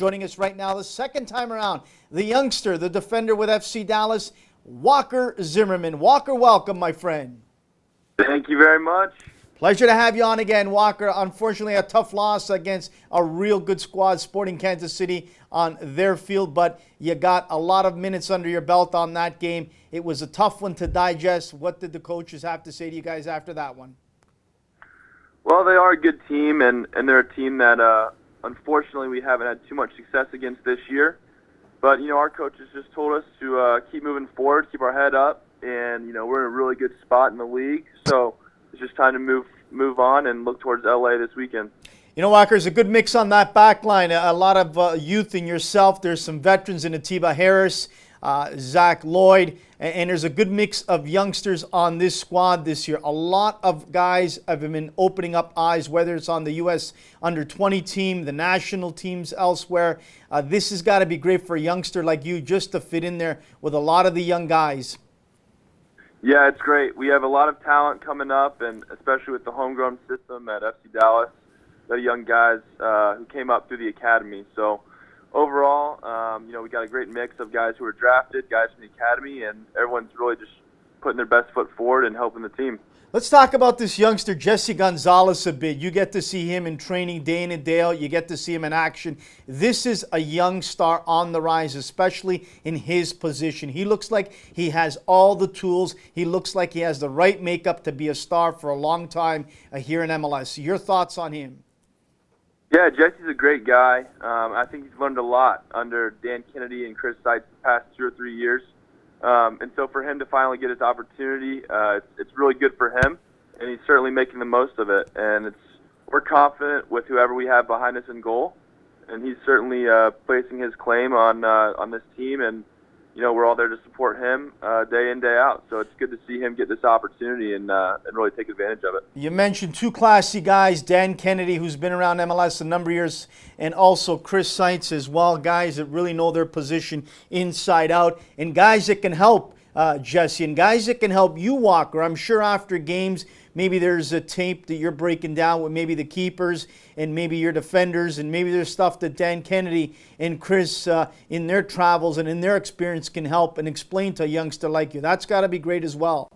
Joining us right now, the second time around, the youngster, the defender with FC Dallas, Walker Zimmerman. Walker, welcome, my friend. Thank you very much. Pleasure to have you on again, Walker. Unfortunately, a tough loss against a real good squad, Sporting Kansas City, on their field, but you got a lot of minutes under your belt on that game. It was a tough one to digest. What did the coaches have to say to you guys after that one? Well, they are a good team, and they're a team that unfortunately we haven't had too much success against this year. But, our coaches just told us to keep moving forward, keep our head up, and, we're in a really good spot in the league. So it's just time to move on and look towards LA this weekend. Walker, there's a good mix on that back line. A lot of youth in yourself. There's some veterans in Atiba Harris, Zach Lloyd, and there's a good mix of youngsters on this squad this year. A lot of guys have been opening up eyes, whether it's on the U.S. under-20 team, the national teams elsewhere. This has got to be great for a youngster like you just to fit in there with a lot of the young guys. Yeah, it's great. We have a lot of talent coming up, and especially with the homegrown system at FC Dallas, the young guys who came up through the academy. So overall, we got a great mix of guys who were drafted, guys from the academy, and everyone's really just putting their best foot forward and helping the team. Let's talk about this youngster, Jesse Gonzalez, a bit. You get to see him in training day in and day out. You get to see him in action. This is a young star on the rise, especially in his position. He looks like he has all the tools. He looks like he has the right makeup to be a star for a long time here in MLS. Your thoughts on him? Yeah, Jesse's a great guy. I think he's learned a lot under Dan Kennedy and Chris Seitz the past 2 or 3 years. And so for him to finally get his opportunity, it's really good for him, and he's certainly making the most of it. And we're confident with whoever we have behind us in goal, and he's certainly placing his claim on this team, and we're all there to support him day in, day out. So it's good to see him get this opportunity and really take advantage of it. You mentioned two classy guys, Dan Kennedy, who's been around MLS a number of years, and also Chris Seitz as well, guys that really know their position inside out, and guys that can help Jesse, and guys that can help you, Walker. I'm sure after games, maybe there's a tape that you're breaking down with maybe the keepers and maybe your defenders, and maybe there's stuff that Dan Kennedy and Chris in their travels and in their experience can help and explain to a youngster like you. That's got to be great as well.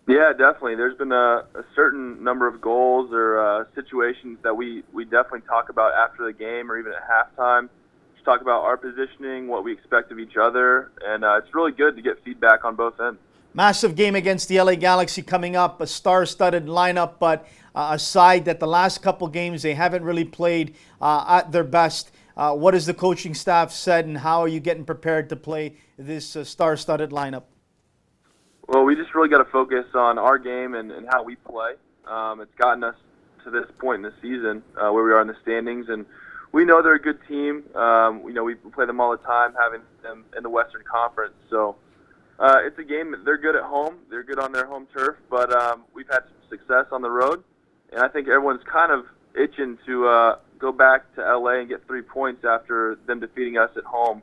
Yeah, definitely. There's been a certain number of goals or situations that we definitely talk about after the game or even at halftime. Just talk about our positioning, what we expect of each other, and it's really good to get feedback on both ends. Massive game against the LA Galaxy coming up, a star-studded lineup, but a side that the last couple games they haven't really played at their best. What has the coaching staff said, and how are you getting prepared to play this star-studded lineup? Well, we just really got to focus on our game and how we play. It's gotten us to this point in the season where we are in the standings, and we know they're a good team. We play them all the time, having them in the Western Conference. So it's a game that they're good at home. They're good on their home turf, but we've had some success on the road, and I think everyone's kind of itching to go back to LA and get 3 points after them defeating us at home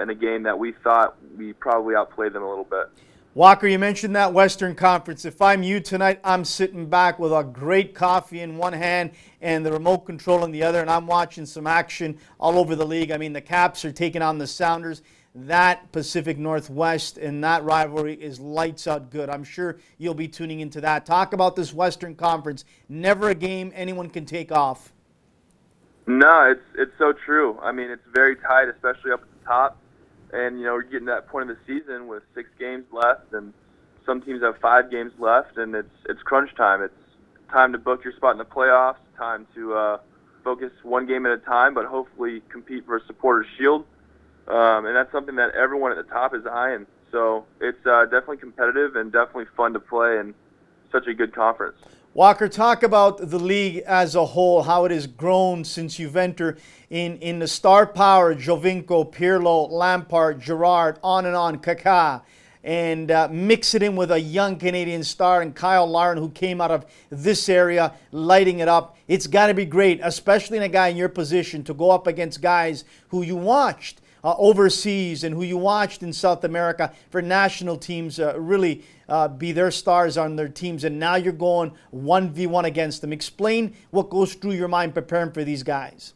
in a game that we thought we probably outplayed them a little bit. Walker, you mentioned that Western Conference. If I'm you tonight, I'm sitting back with a great coffee in one hand and the remote control in the other, and I'm watching some action all over the league. I mean, the Caps are taking on the Sounders. That Pacific Northwest and that rivalry is lights out good. I'm sure you'll be tuning into that. Talk about this Western Conference. Never a game anyone can take off. No, it's so true. I mean, it's very tight, especially up at the top. And, we're getting to that point of the season with 6 games left, and some teams have 5 games left, and it's crunch time. It's time to book your spot in the playoffs, time to focus one game at a time, but hopefully compete for a supporters shield. And that's something that everyone at the top is eyeing. So it's definitely competitive and definitely fun to play in such a good conference. Walker, talk about the league as a whole, how it has grown since you've entered in the star power, Jovinko, Pirlo, Lampard, Gerrard, on, Kaká, and mix it in with a young Canadian star and Kyle Larin, who came out of this area, lighting it up. It's got to be great, especially in a guy in your position, to go up against guys who you watched overseas and who you watched in South America for national teams really be their stars on their teams, and now you're going 1v1 against them. Explain what goes through your mind preparing for these guys.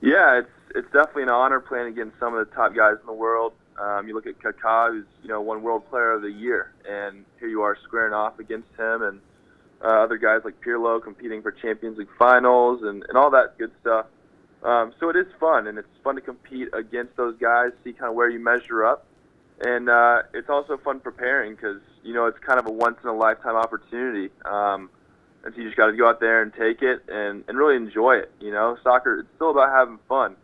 Yeah, it's definitely an honor playing against some of the top guys in the world. You look at Kaká, who's one World Player of the Year, and here you are squaring off against him, and other guys like Pirlo competing for Champions League finals and all that good stuff. So it is fun, and it's fun to compete against those guys, see kind of where you measure up, and it's also fun preparing because it's kind of a once in a lifetime opportunity. And so you just got to go out there and take it and really enjoy it. Soccer, it's still about having fun.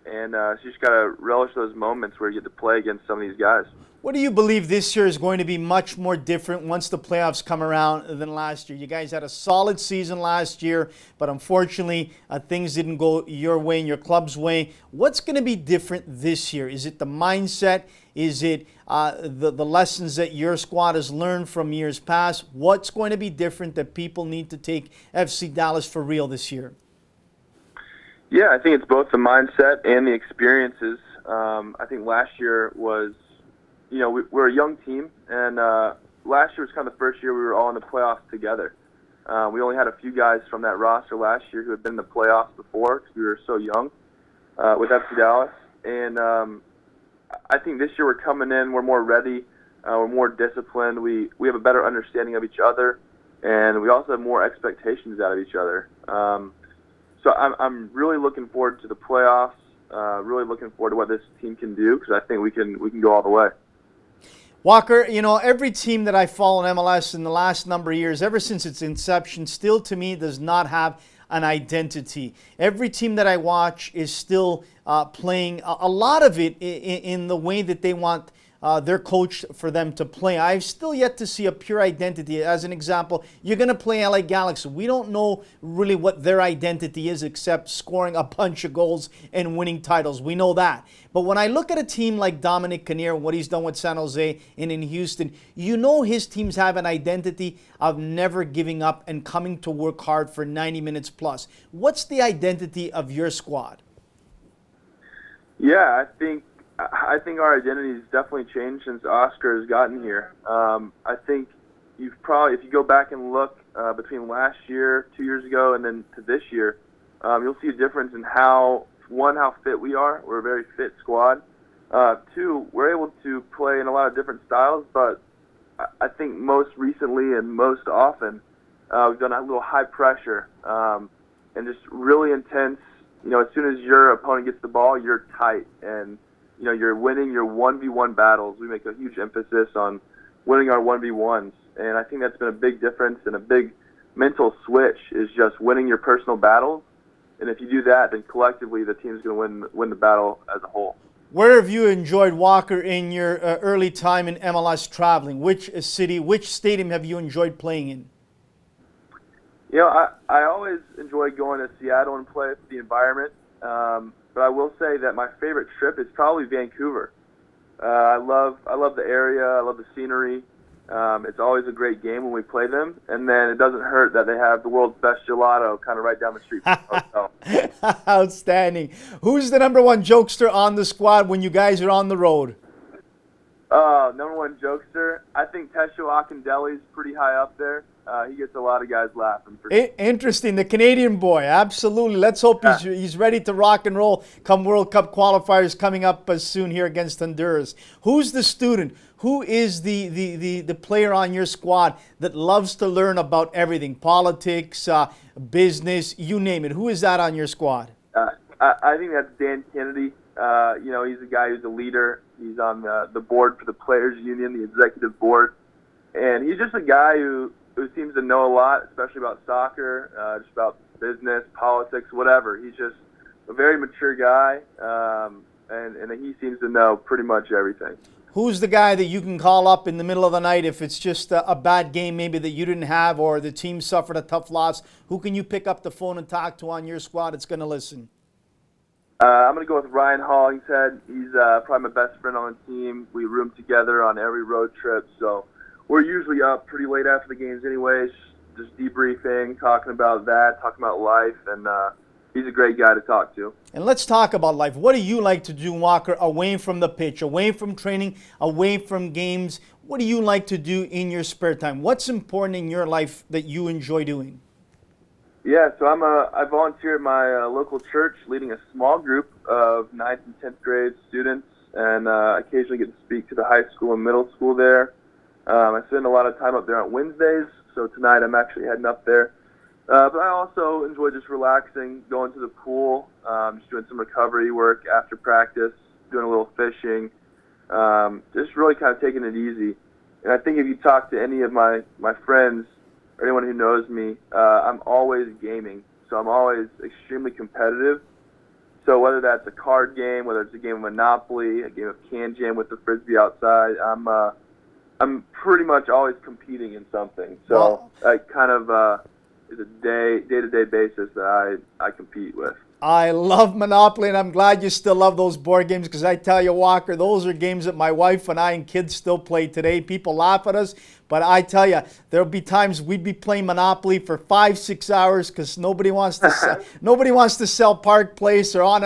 And so you just got to relish those moments where you get to play against some of these guys. What do you believe this year is going to be much more different once the playoffs come around than last year? You guys had a solid season last year, but unfortunately things didn't go your way and your club's way. What's going to be different this year? Is it the mindset? Is it the lessons that your squad has learned from years past? What's going to be different that people need to take FC Dallas for real this year? Yeah, I think it's both the mindset and the experiences. I think last year was, we're a young team, and last year was kind of the first year we were all in the playoffs together. We only had a few guys from that roster last year who had been in the playoffs before because we were so young with FC Dallas. And I think this year we're coming in, we're more ready, we're more disciplined, we have a better understanding of each other, and we also have more expectations out of each other. So I'm really looking forward to the playoffs, really looking forward to what this team can do because I think we can go all the way. Walker, every team that I follow in MLS in the last number of years, ever since its inception, still to me does not have an identity. Every team that I watch is still playing a lot of it in the way that they want their coach for them to play. I've still yet to see a pure identity. As an example, you're going to play LA Galaxy. We don't know really what their identity is except scoring a bunch of goals and winning titles. We know that. But when I look at a team like Dominic Kinnear, what he's done with San Jose and in Houston, his teams have an identity of never giving up and coming to work hard for 90 minutes plus. What's the identity of your squad? Yeah, I think our identity has definitely changed since Oscar has gotten here. I think if you go back and look between last year, 2 years ago, and then to this year, you'll see a difference in how fit we are. We're a very fit squad. Two, we're able to play in a lot of different styles, but I think most recently and most often, we've done a little high pressure and just really intense. As soon as your opponent gets the ball, you're tight and you're winning your 1v1 battles. We make a huge emphasis on winning our 1v1s, and I think that's been a big difference and a big mental switch is just winning your personal battles. And if you do that, then collectively the team's going to win the battle as a whole. Where have you enjoyed, Walker, in your early time in MLS traveling? Which city, which stadium have you enjoyed playing in? I always enjoy going to Seattle and play for the environment. But I will say that my favorite trip is probably Vancouver. I love the area. I love the scenery. It's always a great game when we play them. And then it doesn't hurt that they have the world's best gelato kind of right down the street from the hotel. Outstanding. Who's the number one jokester on the squad when you guys are on the road? Number one jokester, I think Tesho Akindele is pretty high up there. He gets a lot of guys laughing. Interesting. The Canadian boy. Absolutely. Let's hope he's ready to rock and roll come World Cup qualifiers coming up soon here against Honduras. Who's the student? Who is the player on your squad that loves to learn about everything? Politics, business, you name it. Who is that on your squad? I think that's Dan Kennedy. He's a guy who's a leader. He's on the board for the Players Union, the executive board. And he's just a guy who seems to know a lot, especially about soccer, just about business, politics, whatever. He's just a very mature guy, and he seems to know pretty much everything. Who's the guy that you can call up in the middle of the night if it's just a bad game maybe that you didn't have or the team suffered a tough loss? Who can you pick up the phone and talk to on your squad that's going to listen? I'm going to go with Ryan Hollingshead. He's probably my best friend on the team. We room together on every road trip, so we're usually up pretty late after the games anyways, just debriefing, talking about life, and he's a great guy to talk to. And let's talk about life. What do you like to do, Walker, away from the pitch, away from training, away from games? What do you like to do in your spare time? What's important in your life that you enjoy doing? Yeah, so I volunteer at my local church, leading a small group of 9th and 10th grade students, and occasionally get to speak to the high school and middle school there. I spend a lot of time up there on Wednesdays, so tonight I'm actually heading up there. But I also enjoy just relaxing, going to the pool, just doing some recovery work after practice, doing a little fishing, just really kind of taking it easy. And I think if you talk to any of my friends, or anyone who knows me, I'm always gaming. So I'm always extremely competitive. So whether that's a card game, whether it's a game of Monopoly, a game of Can Jam with the Frisbee outside, I'm pretty much always competing in something. So that kind of is a day-to-day basis that I compete with. I love Monopoly, and I'm glad you still love those board games, because I tell you, Walker, those are games that my wife and I and kids still play today. People laugh at us, but I tell you, there'll be times we'd be playing Monopoly for 5-6 hours because nobody wants to sell Park Place or on,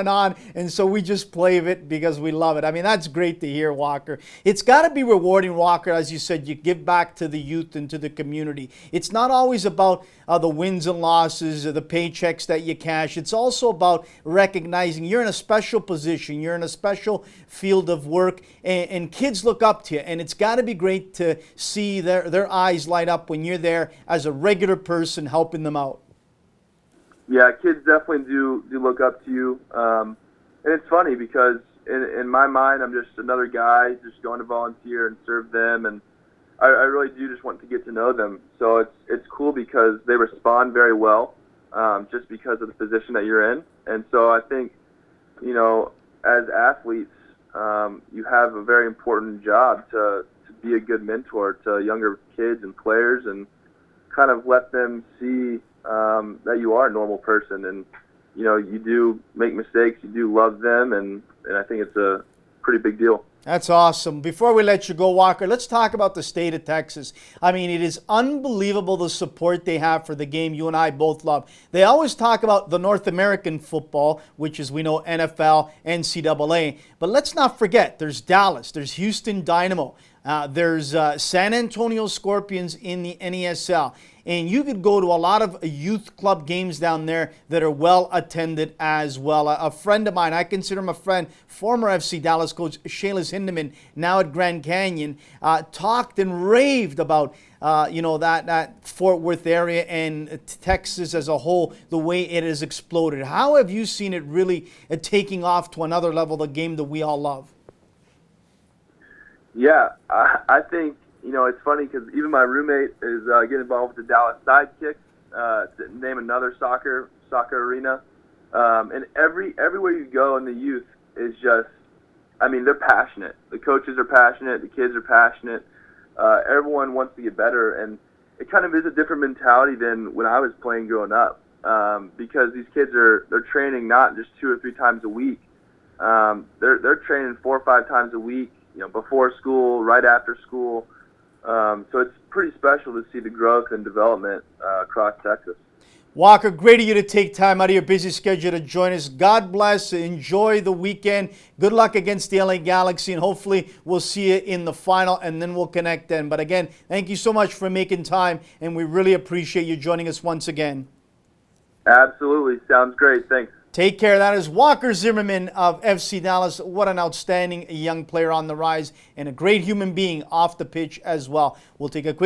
and so we just play it because we love it. I mean, that's great to hear, Walker. It's got to be rewarding, Walker, as you said. You give back to the youth and to the community. It's not always about the wins and losses or the paychecks that you cash. It's also about recognizing you're in a special position, you're in a special field of work, and kids look up to you, and it's got to be great to see their eyes light up when you're there as a regular person helping them out. Yeah, kids definitely do look up to you, and it's funny because in my mind I'm just another guy just going to volunteer and serve them, and I really do just want to get to know them. So it's cool because they respond very well, just because of the position that you're in. And so I think, as athletes, you have a very important job to be a good mentor to younger kids and players, and kind of let them see that you are a normal person, and you do make mistakes, you do love them, and I think it's a pretty big deal. That's awesome. Before we let you go, Walker, let's talk about the state of Texas. I mean, it is unbelievable the support they have for the game you and I both love. They always talk about the North American football, which is, we know, NFL, NCAA. But let's not forget, there's Dallas, there's Houston Dynamo, there's San Antonio Scorpions in the NESL. And you could go to a lot of youth club games down there that are well attended as well. A friend of mine, I consider him a friend, former FC Dallas coach Shalis Hindeman, now at Grand Canyon, talked and raved about that Fort Worth area and Texas as a whole, the way it has exploded. How have you seen it really taking off to another level, the game that we all love? Yeah, I think, it's funny because even my roommate is getting involved with the Dallas Sidekicks, to name another soccer arena. And everywhere you go in the youth is just, they're passionate. The coaches are passionate. The kids are passionate. Everyone wants to get better. And it kind of is a different mentality than when I was playing growing up, because these kids they're training not just 2 or 3 times a week. They're training 4 or 5 times a week, before school, right after school. So it's pretty special to see the growth and development across Texas. Walker, great of you to take time out of your busy schedule to join us. God bless. Enjoy the weekend. Good luck against the LA Galaxy, and hopefully we'll see you in the final, and then we'll connect then. But again, thank you so much for making time, and we really appreciate you joining us once again. Absolutely. Sounds great. Thanks. Take care. That is Walker Zimmerman of FC Dallas. What an outstanding young player on the rise, and a great human being off the pitch as well. We'll take a quick